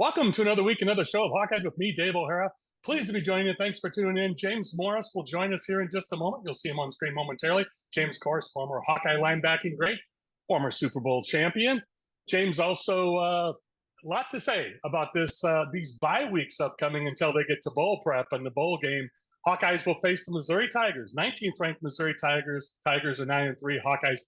Welcome to another week, another show of Hawkeyed with me, Dave O'Hara. Pleased to be joining you. Thanks for tuning in. James Morris will join us here in just a moment. You'll see him on screen momentarily. James, of course, former Hawkeye linebacking great, former Super Bowl champion. James also a lot to say about these bye weeks upcoming until they get to bowl prep and the bowl game. Hawkeyes will face the Missouri Tigers, 19th ranked Missouri Tigers. Tigers are 9-3, Hawkeyes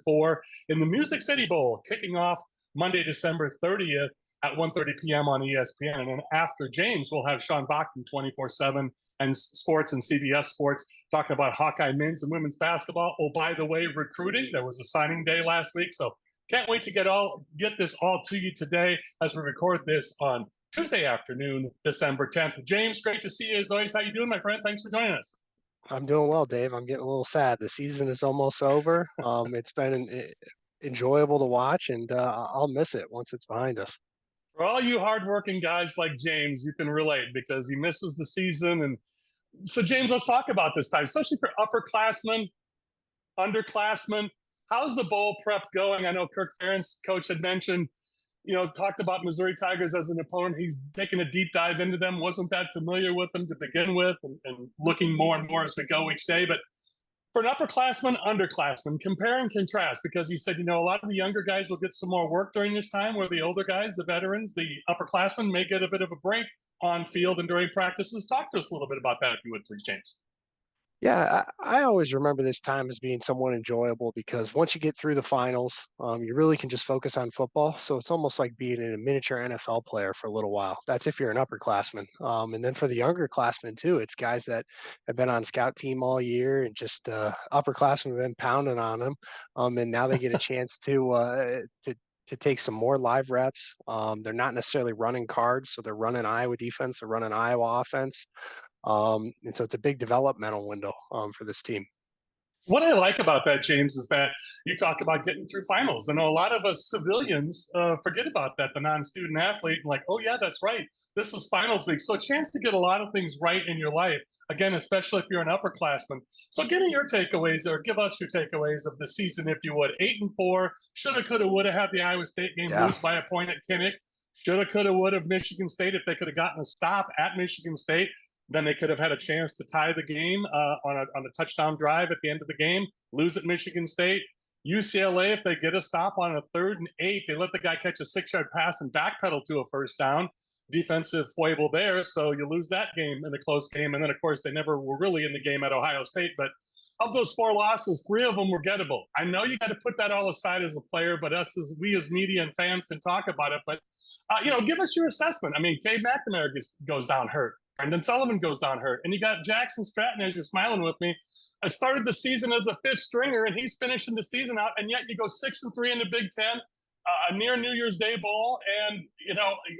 8-4 in the Music City Bowl, kicking off Monday, December 30th. At 1:30 p.m. on ESPN. And then after James, we'll have Sean Bock from 24/7 and Sports and CBS Sports talking about Hawkeye men's and women's basketball. Oh, by the way, recruiting. There was a signing day last week, so can't wait to get this all to you today as we record this on Tuesday afternoon, December 10th. James, great to see you as always. How you doing, my friend? Thanks for joining us. I'm doing well, Dave. I'm getting a little sad. The season is almost over. It's been enjoyable to watch, and I'll miss it once it's behind us. For all you hardworking guys like James, you can relate because he misses the season. And so, James, let's talk about this time, especially for upperclassmen, underclassmen. How's the bowl prep going? I know Kirk Ferentz, coach, had mentioned, talked about Missouri Tigers as an opponent. He's taken a deep dive into them. Wasn't that familiar with them to begin with, and looking more and more as we go each day. But for an upperclassman, underclassman, compare and contrast, because you said, a lot of the younger guys will get some more work during this time, where the older guys, the veterans, the upperclassmen may get a bit of a break on field and during practices. Talk to us a little bit about that, if you would, please, James. Yeah, I always remember this time as being somewhat enjoyable because once you get through the finals, you really can just focus on football. So it's almost like being a miniature NFL player for a little while. That's if you're an upperclassman. And then for the younger classmen too, it's guys that have been on scout team all year and just upperclassmen have been pounding on them. And now they get a chance to take some more live reps. They're not necessarily running cards, so they're running Iowa defense, they're running Iowa offense. And so it's a big developmental window for this team. What I like about that, James, is that you talk about getting through finals. I know a lot of us civilians forget about that, the non-student athlete, like, oh, yeah, that's right. This is finals week. So a chance to get a lot of things right in your life, again, especially if you're an upperclassman. So give me your takeaways, or give us your takeaways of the season, if you would. 8-4, shoulda, coulda, woulda had the Iowa State game, lose by a point at Kinnick. Shoulda, coulda, woulda Michigan State if they could have gotten a stop at Michigan State. Then they could have had a chance to tie the game on a touchdown drive at the end of the game, lose at Michigan State. UCLA, if they get a stop on a 3rd and 8, they let the guy catch a 6-yard pass and backpedal to a first down. Defensive foible there, so you lose that game in a close game. And then, of course, they never were really in the game at Ohio State. But of those 4 losses, 3 of them were gettable. I know you got to put that all aside as a player, but we as media and fans can talk about it. But, give us your assessment. I mean, Cade McNamara goes down hurt. Brendan Sullivan goes down hurt. And you got Jackson Stratton, as you're smiling with me. I started the season as a 5th stringer, and he's finishing the season out. And yet you go 6-3 in the Big Ten, a near New Year's Day bowl, and,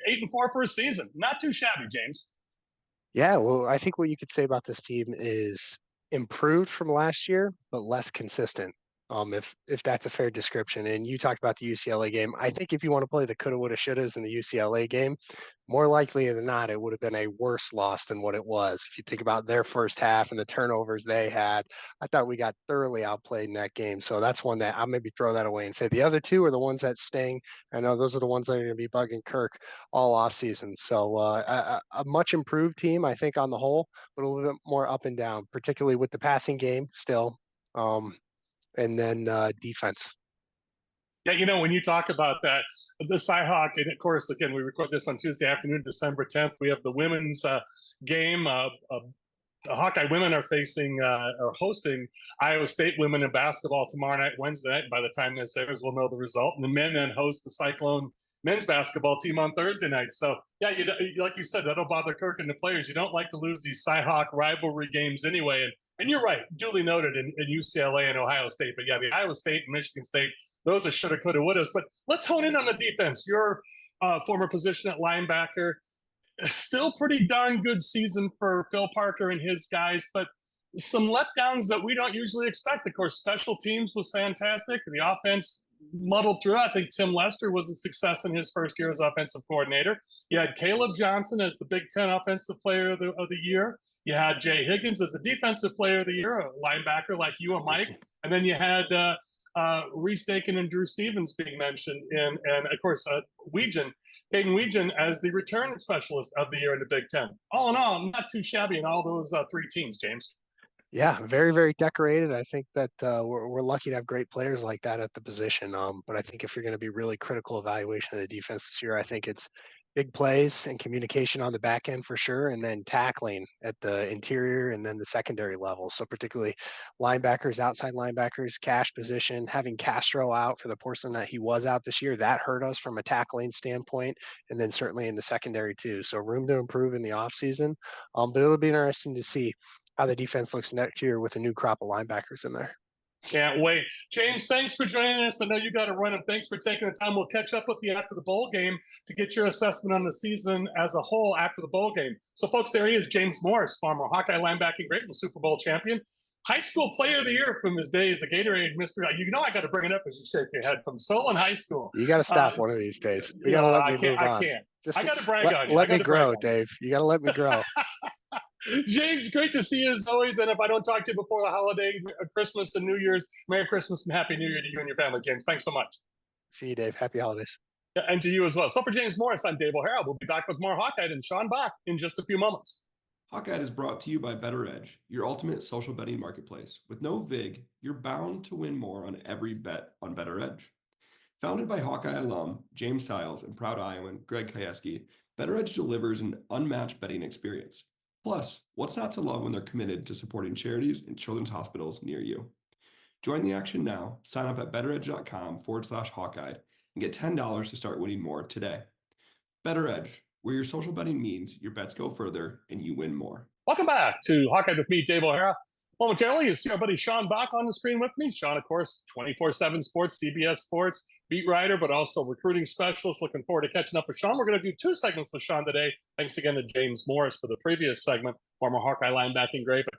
8-4 for a season. Not too shabby, James. Yeah, well, I think what you could say about this team is improved from last year, but less consistent. If that's a fair description. And you talked about the UCLA game. I think if you want to play the coulda, woulda, shouldas in the UCLA game, more likely than not, it would have been a worse loss than what it was. If you think about their first half and the turnovers they had, I thought we got thoroughly outplayed in that game. So that's one that I'll maybe throw that away and say the other 2 are the ones that sting. I know those are the ones that are going to be bugging Kirk all offseason. So a much improved team, I think, on the whole, but a little bit more up and down, particularly with the passing game still. And then defense. Yeah, when you talk about that, the Cyhawk, and of course, again, we record this on Tuesday afternoon, December 10th. We have the women's game. The Hawkeye women are hosting Iowa State women in basketball tomorrow night, Wednesday night. By the time this airs, we'll know the result. And the men then host the Cyclone men's basketball team on Thursday night. So, yeah, like you said, that'll bother Kirk and the players. You don't like to lose these Cyhawk rivalry games anyway. And you're right, duly noted in UCLA and Ohio State. But, yeah, the Iowa State and Michigan State, those are shoulda, coulda, wouldas. But let's hone in on the defense. Your former position at linebacker. Still pretty darn good season for Phil Parker and his guys, but some letdowns that we don't usually expect. Of course, special teams was fantastic. The offense muddled through. I think Tim Lester was a success in his first year as offensive coordinator. You had Caleb Johnson as the Big Ten Offensive Player of the Year. You had Jay Higgins as the Defensive Player of the Year, a linebacker like you and Mike. And then you had Reese Dakin and Drew Stevens being mentioned, and of course, Weegan Caden Weegan as the return specialist of the year in the Big Ten. All in all, not too shabby in all those three teams, James. Yeah, very, very decorated. I think that we're lucky to have great players like that at the position. But I think if you're going to be really critical evaluation of the defense this year, I think it's big plays and communication on the back end for sure, and then tackling at the interior and then the secondary level. So particularly linebackers, outside linebackers, cash position, having Castro out for the portion that he was out this year, that hurt us from a tackling standpoint, and then certainly in the secondary too. So room to improve in the offseason. But it'll be interesting to see how the defense looks next year with a new crop of linebackers in there. Can't wait. James, thanks for joining us. I know you got to run, and thanks for taking the time. We'll catch up with you after the bowl game to get your assessment on the season as a whole after the bowl game. So, folks, there he is, James Morris, former Hawkeye linebacking great and Super Bowl champion. High school player of the year from his days, the Gatorade Mr. You know I got to bring it up as you shake your head from Solon High School. You got to stop one of these days. You got to let me move on. I can't. Just I got to brag on you. Let me grow, Dave. You got to let me grow. James, great to see you as always. And if I don't talk to you before the holiday, Christmas and New Year's, Merry Christmas and Happy New Year to you and your family, James. Thanks so much. See you, Dave. Happy holidays. Yeah, and to you as well. So for James Morris, I'm Dave O'Hara. We'll be back with more Hawkeye and Sean Bock in just a few moments. Hawkeyed is brought to you by BettorEdge, your ultimate social betting marketplace. With no VIG, you're bound to win more on every bet on BettorEdge. Founded by Hawkeye alum James Siles and proud Iowan Greg Kieski, BettorEdge delivers an unmatched betting experience. Plus, what's not to love when they're committed to supporting charities and children's hospitals near you? Join the action now. Sign up at bettoredge.com/Hawkeyed and get $10 to start winning more today. BettorEdge, where your social betting means your bets go further and you win more. Welcome back to Hawkeye with me, Dave O'Hara. Momentarily, you see our buddy Sean Bock on the screen with me. Sean, of course, 24/7 Sports, CBS Sports, beat writer, but also recruiting specialist. Looking forward to catching up with Sean. We're going to do two segments with Sean today. Thanks again to James Morris for the previous segment, former Hawkeye linebacking great. But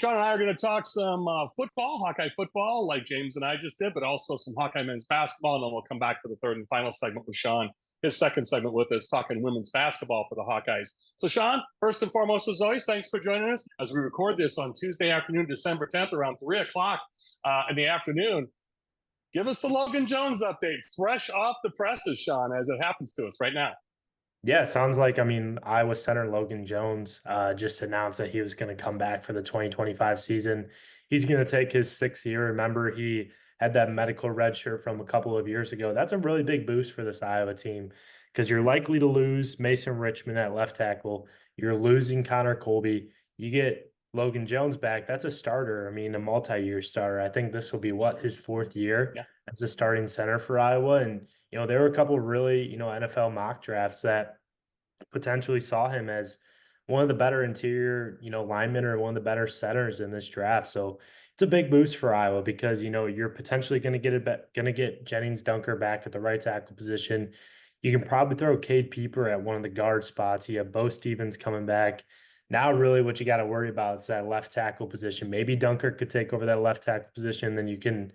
Sean and I are going to talk some football, Hawkeye football, like James and I just did, but also some Hawkeye men's basketball. And then we'll come back for the third and final segment with Sean, his second segment with us, talking women's basketball for the Hawkeyes. So, Sean, first and foremost, as always, thanks for joining us as we record this on Tuesday afternoon, December 10th, around 3 o'clock in the afternoon. Give us the Logan Jones update, fresh off the presses, Sean, as it happens to us right now. Yeah, it sounds like, Iowa center Logan Jones just announced that he was going to come back for the 2025 season. He's going to take his 6th year. Remember, he had that medical red shirt from a couple of years ago. That's a really big boost for this Iowa team because you're likely to lose Mason Richmond at left tackle. You're losing Connor Colby. You get Logan Jones back. That's a starter. A multi-year starter. I think this will be his 4th year as a starting center for Iowa. And, there were a couple of really, NFL mock drafts that potentially saw him as one of the better interior, linemen or one of the better centers in this draft. So it's a big boost for Iowa because, you're potentially going to get Jennings Dunker back at the right tackle position. You can probably throw Cade Pieper at one of the guard spots. You have Bo Stevens coming back. Now, really what you got to worry about is that left tackle position. Maybe Dunker could take over that left tackle position. Then you can,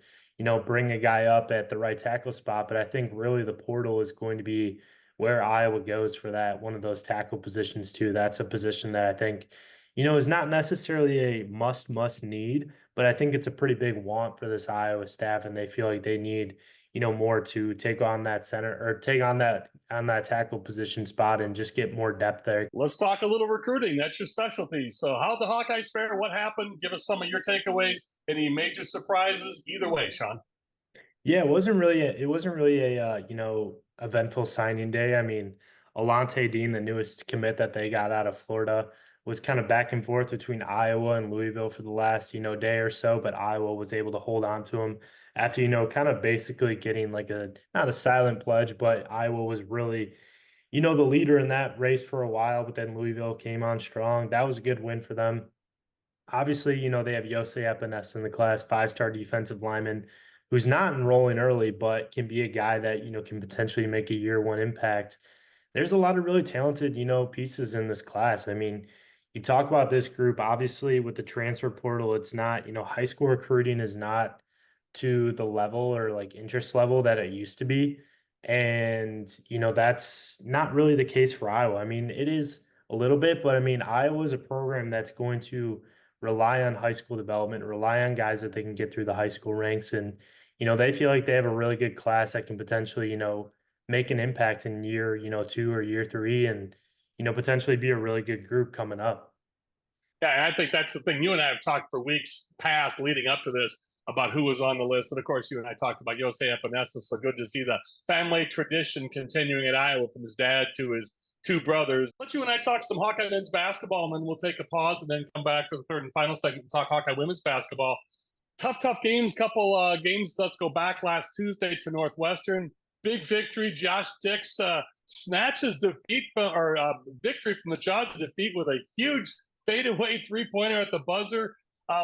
bring a guy up at the right tackle spot. But I think really the portal is going to be where Iowa goes for that, one of those tackle positions too. That's a position that I think, is not necessarily a must need, but I think it's a pretty big want for this Iowa staff. And they feel like they need, more to take on that center or take on that tackle position spot and just get more depth there. Let's talk a little recruiting. That's your specialty. So how'd the Hawkeyes fare? What happened? Give us some of your takeaways. Any major surprises? Either way, Sean. Yeah, it wasn't really a eventful signing day. Alante Dean, the newest commit that they got out of Florida, was kind of back and forth between Iowa and Louisville for the last, day or so, but Iowa was able to hold on to him after, kind of basically getting like not a silent pledge, but Iowa was really, the leader in that race for a while, but then Louisville came on strong. That was a good win for them. Obviously, they have Yosei Epinesa in the class, 5-star defensive lineman, who's not enrolling early, but can be a guy that, can potentially make a year one impact. There's a lot of really talented, pieces in this class. You talk about this group, obviously with the transfer portal, it's not, high school recruiting is not to the level or like interest level that it used to be. And, that's not really the case for Iowa. It is a little bit, but Iowa is a program that's going to rely on high school development, rely on guys that they can get through the high school ranks. And, they feel like they have a really good class that can potentially, make an impact in year, 2 or year 3, and, potentially be a really good group coming up. Yeah, and I think that's the thing. You and I have talked for weeks past leading up to this about who was on the list. And of course, you and I talked about Jose Epinesa. So good to see the family tradition continuing at Iowa from his dad to his two brothers. Let you and I talk some Hawkeye men's basketball, and then we'll take a pause and then come back for the third and final segment and talk Hawkeye women's basketball. Tough games. Couple games. Let's go back last Tuesday to Northwestern. Big victory. Josh Dix snatches defeat victory from the jaws of defeat with a huge fadeaway three-pointer at the buzzer.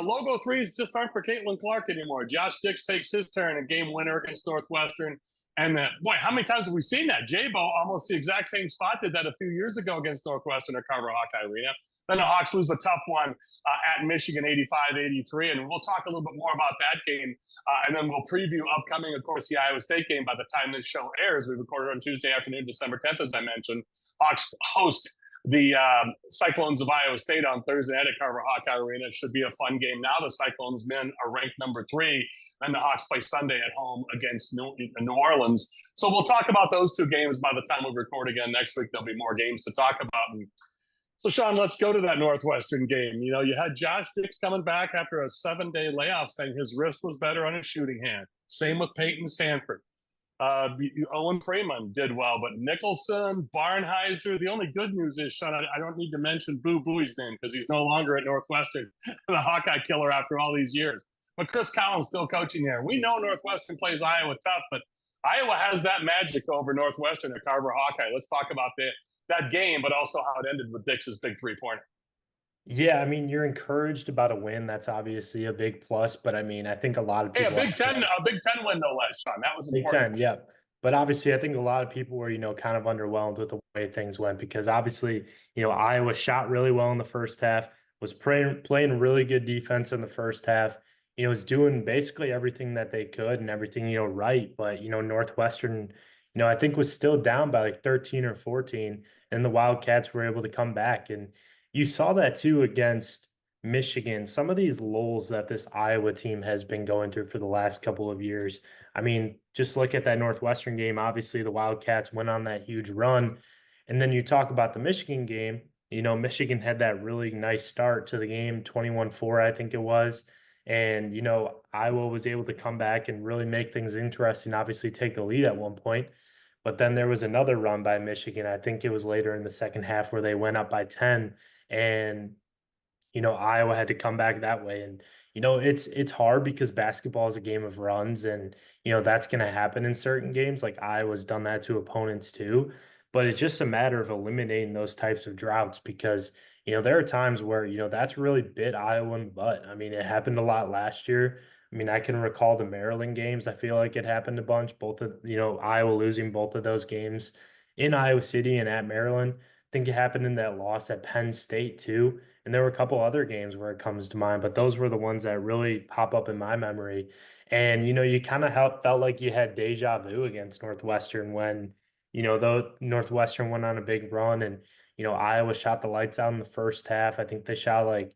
Logo threes just aren't for Caitlin Clark anymore. Josh Dix takes his turn, a game winner against Northwestern. And boy, how many times have we seen that? J-Bo, almost the exact same spot, did that a few years ago against Northwestern at Carver Hawkeye Arena. Then the Hawks lose a tough one at Michigan, 85-83. And we'll talk a little bit more about that game. And then we'll preview upcoming, of course, the Iowa State game by the time this show airs. We recorded on Tuesday afternoon, December 10th, as I mentioned. Hawks host the Cyclones of Iowa State on Thursday night at Carver Hawkeye Arena. Should be a fun game. Now the Cyclones men are ranked number 3, and the Hawks play Sunday at home against New Orleans. So we'll talk about those two games by the time we record again next week. There'll be more games to talk about. And so, Sean, let's go to that Northwestern game. You had Josh Dix coming back after a 7-day layoff saying his wrist was better on his shooting hand. Same with Peyton Sanford. Owen Freeman did well, but Nicholson, Barnheiser, the only good news is, Sean, I don't need to mention Boo Booey's name because he's no longer at Northwestern, the Hawkeye killer after all these years. But Chris Collins still coaching there. We know Northwestern plays Iowa tough, but Iowa has that magic over Northwestern at Carver Hawkeye. Let's talk about that game, but also how it ended with Dix's big three-pointer. Yeah, I mean, you're encouraged about a win. That's obviously a big plus, but I mean, I think a lot of people. Hey, a Big Ten win, no less, Sean. That was important. Big Ten, yeah. But obviously, I think a lot of people were, kind of underwhelmed with the way things went because obviously, Iowa shot really well in the first half, was playing really good defense in the first half, was doing basically everything that they could and everything, right. But, Northwestern, I think was still down by like 13 or 14, and the Wildcats were able to come back. And you saw that too against Michigan. Some of these lulls that this Iowa team has been going through for the last couple of years. I mean, just look at that Northwestern game. Obviously, the Wildcats went on that huge run. And then you talk about the Michigan game. Michigan had that really nice start to the game, 21-4, I think it was. And, Iowa was able to come back and really make things interesting, obviously take the lead at one point. But then there was another run by Michigan. I think it was later in the second half where they went up by 10. And, Iowa had to come back that way. And, it's hard because basketball is a game of runs and, that's going to happen in certain games. Like Iowa's done that to opponents too. But it's just a matter of eliminating those types of droughts because, there are times where, that's really bit Iowa in the butt. I mean, it happened a lot last year. I mean, I can recall the Maryland games. I feel like it happened a bunch, both of, Iowa losing both of those games in Iowa City and at Maryland. I think it happened in that loss at Penn State too. And there were a couple other games where it comes to mind, but those were the ones that really pop up in my memory. And, you kind of felt like you had deja vu against Northwestern when, though Northwestern went on a big run and, Iowa shot the lights out in the first half. I think they shot like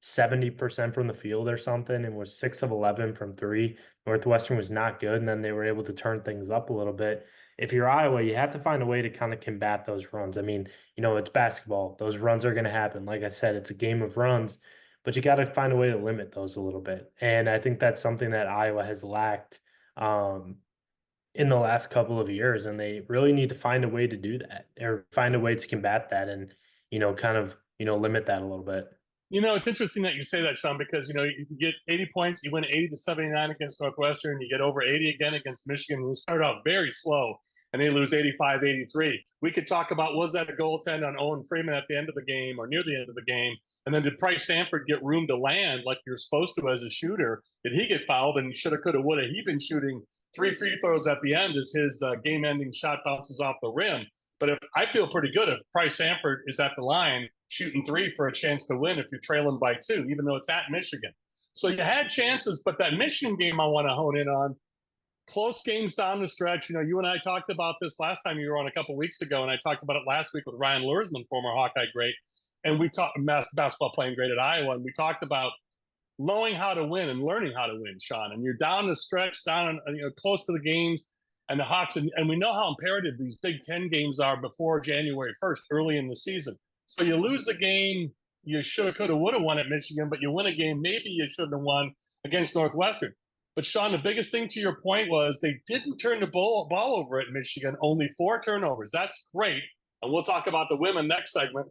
70% from the field or something and was 6 of 11 from 3. Northwestern was not good. And then they were able to turn things up a little bit. If you're Iowa, you have to find a way to kind of combat those runs. I mean, it's basketball. Those runs are going to happen. Like I said, it's a game of runs, but you got to find a way to limit those a little bit. And I think that's something that Iowa has lacked in the last couple of years. And they really need to find a way to do that or find a way to combat that and, kind of, limit that a little bit. It's interesting that you say that, Sean, because, you get 80 points, you win 80-79 against Northwestern, you get over 80 again against Michigan. We start off very slow, and they lose 85-83. We could talk about, was that a goaltend on Owen Freeman at the end of the game or near the end of the game? And then did Price Sanford get room to land like you're supposed to as a shooter? Did he get fouled and shoulda, coulda, woulda? He been shooting 3 free throws at the end as his game-ending shot bounces off the rim. But I feel pretty good if Price Sanford is at the line shooting 3 for a chance to win if you're trailing by 2, even though it's at Michigan. So you had chances, but that Michigan game I want to hone in on. Close games down the stretch. You and I talked about this last time you were on a couple of weeks ago, and I talked about it last week with Ryan Lursman, former Hawkeye great, and we talked basketball playing great at Iowa, and we talked about knowing how to win and learning how to win, Sean. And you're down the stretch, close to the games, And the Hawks, and we know how imperative these Big Ten games are before January 1st, early in the season. So you lose a game you should have, could have, would have won at Michigan, but you win a game maybe you shouldn't have won against Northwestern. But Sean, the biggest thing to your point was they didn't turn the ball over at Michigan, only 4 turnovers. That's great. And we'll talk about the women next segment,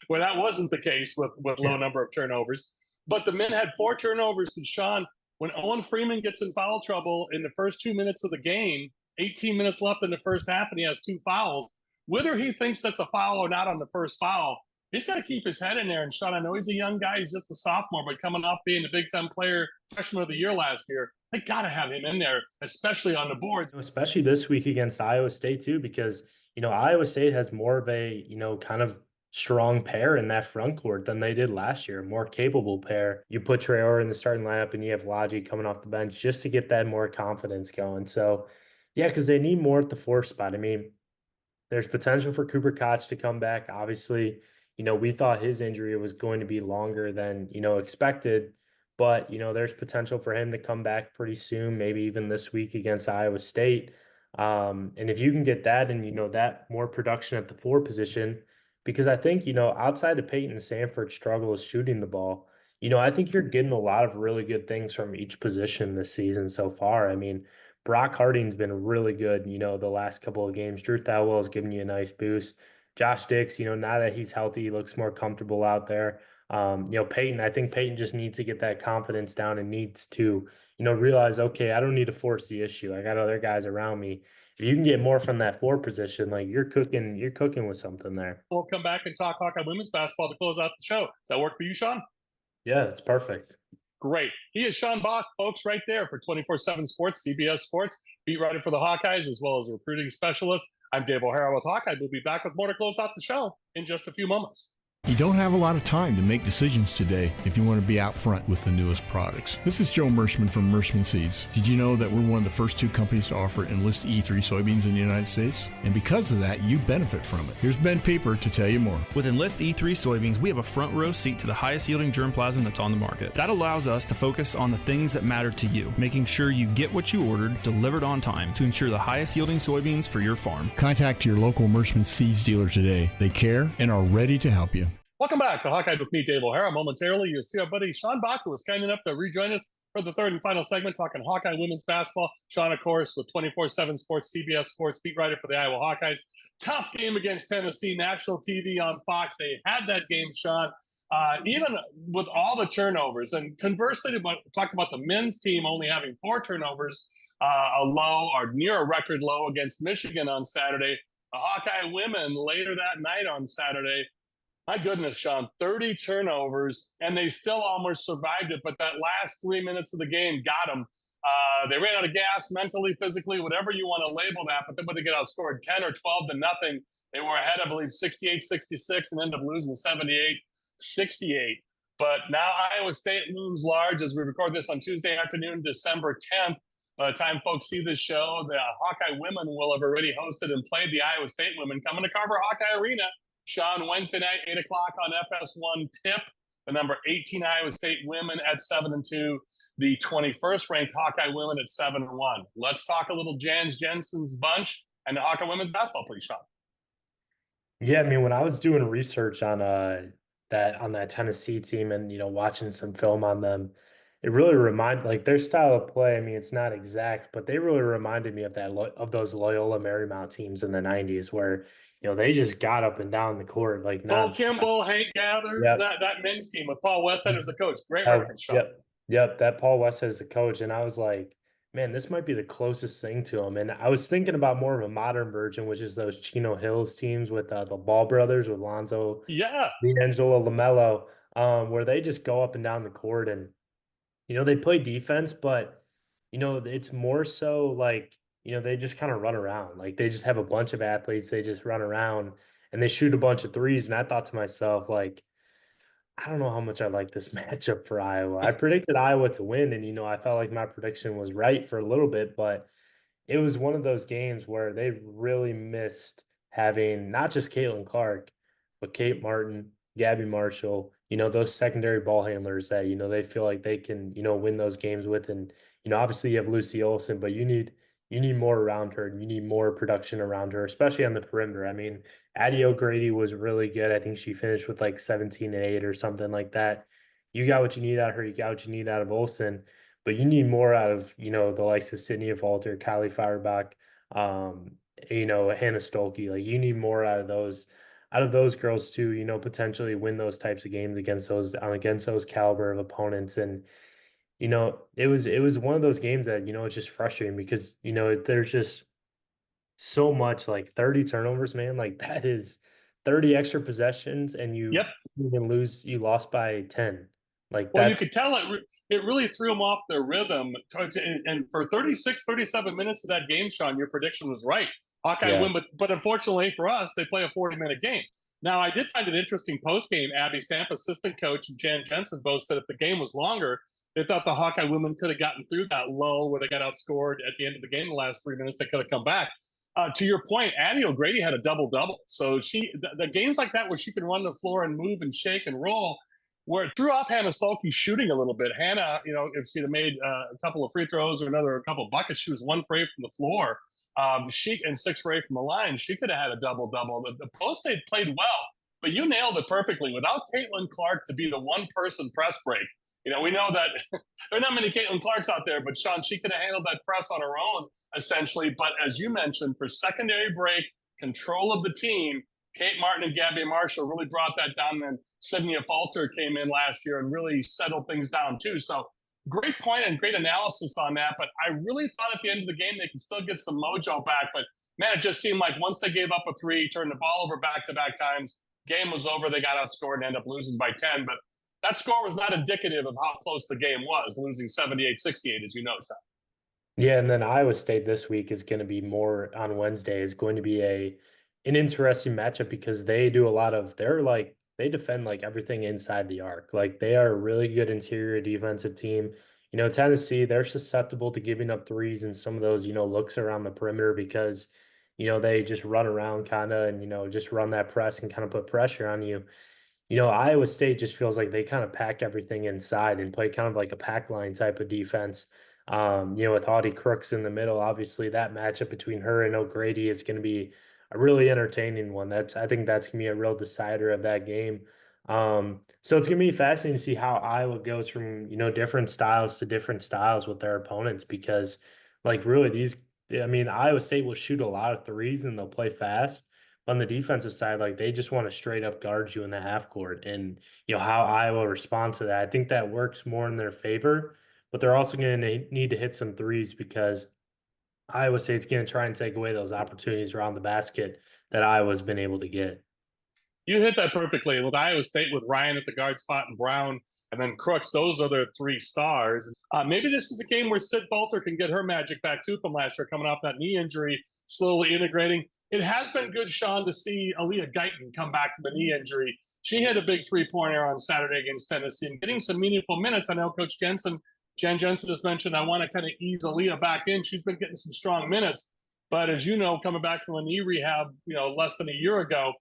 where that wasn't the case with low number of turnovers. But the men had 4 turnovers. And Sean, when Owen Freeman gets in foul trouble in the first 2 minutes of the game, 18 minutes left in the first half, and he has 2 fouls, whether he thinks that's a foul or not on the first foul, he's got to keep his head in there. And Sean, I know he's a young guy. He's just a sophomore, but coming off being the Big Ten player, freshman of the year last year, they got to have him in there, especially on the boards. Especially this week against Iowa State too, because, Iowa State has more of a, kind of strong pair in that front court than they did last year, more capable pair. You put Traore in the starting lineup and you have Logi coming off the bench just to get that more confidence going. So, yeah, because they need more at the 4 spot. I mean, there's potential for Cooper Koch to come back. Obviously, we thought his injury was going to be longer than, expected. But, there's potential for him to come back pretty soon, maybe even this week against Iowa State. And if you can get that and, that more production at the 4 position, because I think, outside of Peyton Sanford's struggle is shooting the ball, I think you're getting a lot of really good things from each position this season so far. I mean, Brock Harding's been really good, the last couple of games. Drew Thelwell has given you a nice boost. Josh Dix, now that he's healthy, he looks more comfortable out there. Peyton, I think Peyton just needs to get that confidence down and needs to, realize, okay, I don't need to force the issue. I got other guys around me. If you can get more from that 4 position, like you're cooking with something there. We'll come back and talk Hawkeye women's basketball to close out the show. Does that work for you, Sean? Yeah, it's perfect. Great. He is Sean Bock, folks, right there for 24/7 Sports, CBS Sports, beat writer for the Hawkeyes, as well as a recruiting specialist. I'm Dave O'Hara with Hawkeye. We'll be back with more to close out the show in just a few moments. You don't have a lot of time to make decisions today if you want to be out front with the newest products. This is Joe Mershman from Mershman Seeds. Did you know that we're one of the first 2 companies to offer Enlist E3 soybeans in the United States? And because of that, you benefit from it. Here's Ben Pieper to tell you more. With Enlist E3 soybeans, we have a front row seat to the highest yielding germplasm that's on the market. That allows us to focus on the things that matter to you, making sure you get what you ordered delivered on time to ensure the highest yielding soybeans for your farm. Contact your local Mershman Seeds dealer today. They care and are ready to help you. Welcome back to Hawkeye with me, Dave O'Hara. Momentarily, you'll see our buddy Sean Bock, who was kind enough to rejoin us for the 3rd and final segment, talking Hawkeye women's basketball. Sean, of course, with 24/7 Sports, CBS Sports, beat writer for the Iowa Hawkeyes. Tough game against Tennessee, national TV on Fox. They had that game, Sean, even with all the turnovers. And conversely, talked about the men's team only having 4 turnovers, a low or near a record low against Michigan on Saturday. The Hawkeye women later that night on Saturday, my goodness, Sean, 30 turnovers, and they still almost survived it. But that last 3 minutes of the game got them. They ran out of gas mentally, physically, whatever you want to label that. But then when they get outscored 10 or 12-0, they were ahead, I believe, 68-66 and ended up losing 78-68. But now Iowa State looms large as we record this on Tuesday afternoon, December 10th. By the time folks see this show, the Hawkeye women will have already hosted and played the Iowa State women coming to Carver Hawkeye Arena. Sean, Wednesday night, 8 o'clock on FS1 Tip. The number 18 Iowa State women at 7-2. The 21st ranked Hawkeye women at 7-1. Let's talk a little Jans Jensen's bunch and the Hawkeye women's basketball, please, Sean. Yeah, I mean, when I was doing research on that Tennessee team and watching some film on them, it really reminded, like, their style of play. I mean, it's not exact, but they really reminded me of those Loyola Marymount teams in the 90s where they just got up and down the court like Paul Kimball, Hank Gathers, that men's team with Paul Westhead as the coach. Great reference, Sean. Yep, that Paul Westhead as the coach, and I was like, man, this might be the closest thing to him. And I was thinking about more of a modern version, which is those Chino Hills teams with the Ball brothers with Lonzo, D'Angelo, LaMelo, where they just go up and down the court and they play defense, but it's more so like they just kind of run around. Like they just have a bunch of athletes. They just run around and they shoot a bunch of threes. And I thought to myself, like, I don't know how much I like this matchup for Iowa. I predicted Iowa to win, and I felt like my prediction was right for a little bit, but it was one of those games where they really missed having not just Caitlin Clark, but Kate Martin, Gabby Marshall, those secondary ball handlers that, they feel like they can, win those games with. And, obviously you have Lucy Olson, but you need you need more around her. You need more production around her, especially on the perimeter. I mean, Addie O'Grady was really good. I think she finished with like 17 and 8 or something like that. You got what you need out of her. You got what you need out of Olsen, but you need more out of, the likes of Sydney Falter, Kylie Feuerbach, um, Hannah Stolke. Like, you need more out of those girls to, potentially win those types of games against those caliber of opponents. And it was one of those games that, it's just frustrating because, there's just so much, like 30 turnovers, man. Like, that is 30 extra possessions and Yep. you lost by 10. Like, Well, you that's could tell it really threw them off their rhythm. And for 36, 37 minutes of that game, Sean, your prediction was right. Hawkeye Yeah. win, but unfortunately for us, they play a 40-minute game. Now, I did find it interesting post-game. Abby Stamp, assistant coach, and Jan Jensen both said if the game was longer, they thought the Hawkeye women could have gotten through that lull where they got outscored at the end of the game. The last 3 minutes, they could have come back. To your point, Addie O'Grady had a double-double. So the games like that where she can run the floor and move and shake and roll, where it threw off Hannah Stolke shooting a little bit. Hannah, if she'd have made a couple of free throws or a couple of buckets, she was 1 for 8 from the floor. She and 6 for 8 from the line. She could have had a double-double. The post they played well, but you nailed it perfectly. Without Caitlin Clark to be the one-person press break, we know that there are not many Caitlin Clarks out there, but Sean, she could have handled that press on her own, essentially. But as you mentioned, for secondary break, control of the team, Kate Martin and Gabby Marshall really brought that down. Then Sydney Falter came in last year and really settled things down too. So great point and great analysis on that. But I really thought at the end of the game they could still get some mojo back. But man, it just seemed like once they gave up a 3, turned the ball over back-to-back times, game was over. They got outscored and ended up losing by 10. But that score was not indicative of how close the game was, losing 78-68, as you know, Sean. Yeah, and then Iowa State this week is going to be more on Wednesday. Is going to be an interesting matchup because they defend like everything inside the arc. Like, they are a really good interior defensive team. Tennessee, they're susceptible to giving up threes and some of those, looks around the perimeter because, they just run around kind of and, just run that press and kind of put pressure on you. Iowa State just feels like they kind of pack everything inside and play kind of like a pack line type of defense. With Audie Crooks in the middle, obviously that matchup between her and O'Grady is going to be a really entertaining one. I think that's going to be a real decider of that game. So it's going to be fascinating to see how Iowa goes from, different styles to different styles with their opponents because, like, really Iowa State will shoot a lot of threes and they'll play fast. On the defensive side, like, they just want to straight up guard you in the half court. And, how Iowa responds to that, I think that works more in their favor, but they're also going to need to hit some threes because Iowa State's going to try and take away those opportunities around the basket that Iowa's been able to get. You hit that perfectly. With Iowa State, with Ryan at the guard spot and Brown, and then Crooks, those are their 3 stars. Maybe this is a game where Sid Falter can get her magic back too from last year, coming off that knee injury, slowly integrating. It has been good, Sean, to see Aaliyah Guyton come back from the knee injury. She had a big 3-pointer on Saturday against Tennessee and getting some meaningful minutes. I know Coach Jen Jensen has mentioned, I want to kind of ease Aaliyah back in. She's been getting some strong minutes. But as you know, coming back from a knee rehab, less than a year ago,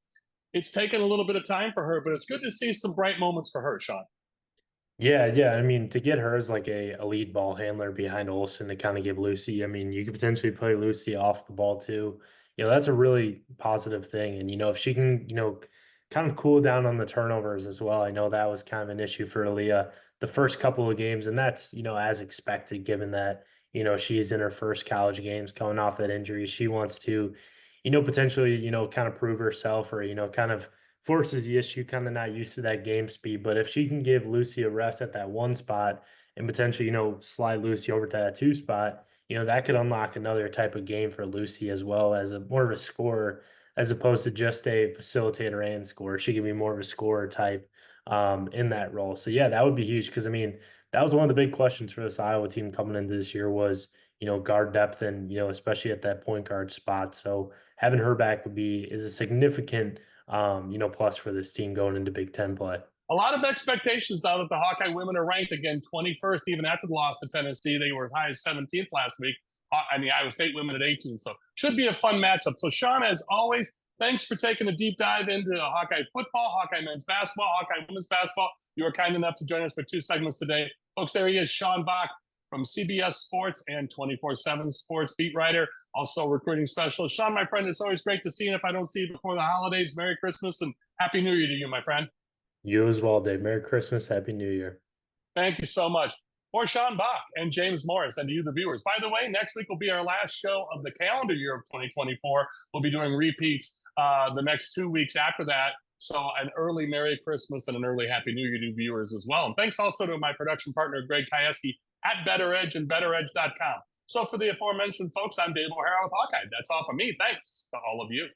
it's taken a little bit of time for her, but it's good to see some bright moments for her, Sean. Yeah. I mean, to get her as like a lead ball handler behind Olsen to kind of give Lucy, I mean, you could potentially play Lucy off the ball too. That's a really positive thing. And, if she can, kind of cool down on the turnovers as well. I know that was kind of an issue for Aaliyah the first couple of games, and that's, as expected, given that, she's in her first college games coming off that injury. She wants to, potentially, kind of prove herself or, kind of forces the issue, kind of not used to that game speed. But if she can give Lucy a rest at that 1 spot and potentially, slide Lucy over to that 2 spot, that could unlock another type of game for Lucy as well as more of a scorer as opposed to just a facilitator and scorer. She can be more of a scorer type in that role. So yeah, that would be huge because, I mean, that was one of the big questions for this Iowa team coming into this year was, guard depth and, especially at that point guard spot. So having her back is a significant, plus for this team going into Big Ten play. A lot of expectations now that the Hawkeye women are ranked again 21st, even after the loss to Tennessee. They were as high as 17th last week. And the Iowa State women at 18. So should be a fun matchup. So Sean, as always, thanks for taking a deep dive into Hawkeye football, Hawkeye men's basketball, Hawkeye women's basketball. You were kind enough to join us for 2 segments today. Folks, there he is, Sean Bock. from CBS Sports and 24/7 Sports beat writer, also recruiting specialist. Sean, my friend, it's always great to see you. If I don't see you before the holidays, Merry Christmas and Happy New Year to you, my friend. You as well, Dave. Merry Christmas, Happy New Year. Thank you so much. For Sean Bock and James Morris, and to you, the viewers. By the way, next week will be our last show of the calendar year of 2024. We'll be doing repeats the next 2 weeks after that. So an early Merry Christmas and an early Happy New Year to viewers as well. And thanks also to my production partner, Greg Kajewski at Better Edge and BetterEdge.com. So for the aforementioned folks, I'm Dave O'Hara with Hawkeye. That's all from me. Thanks to all of you.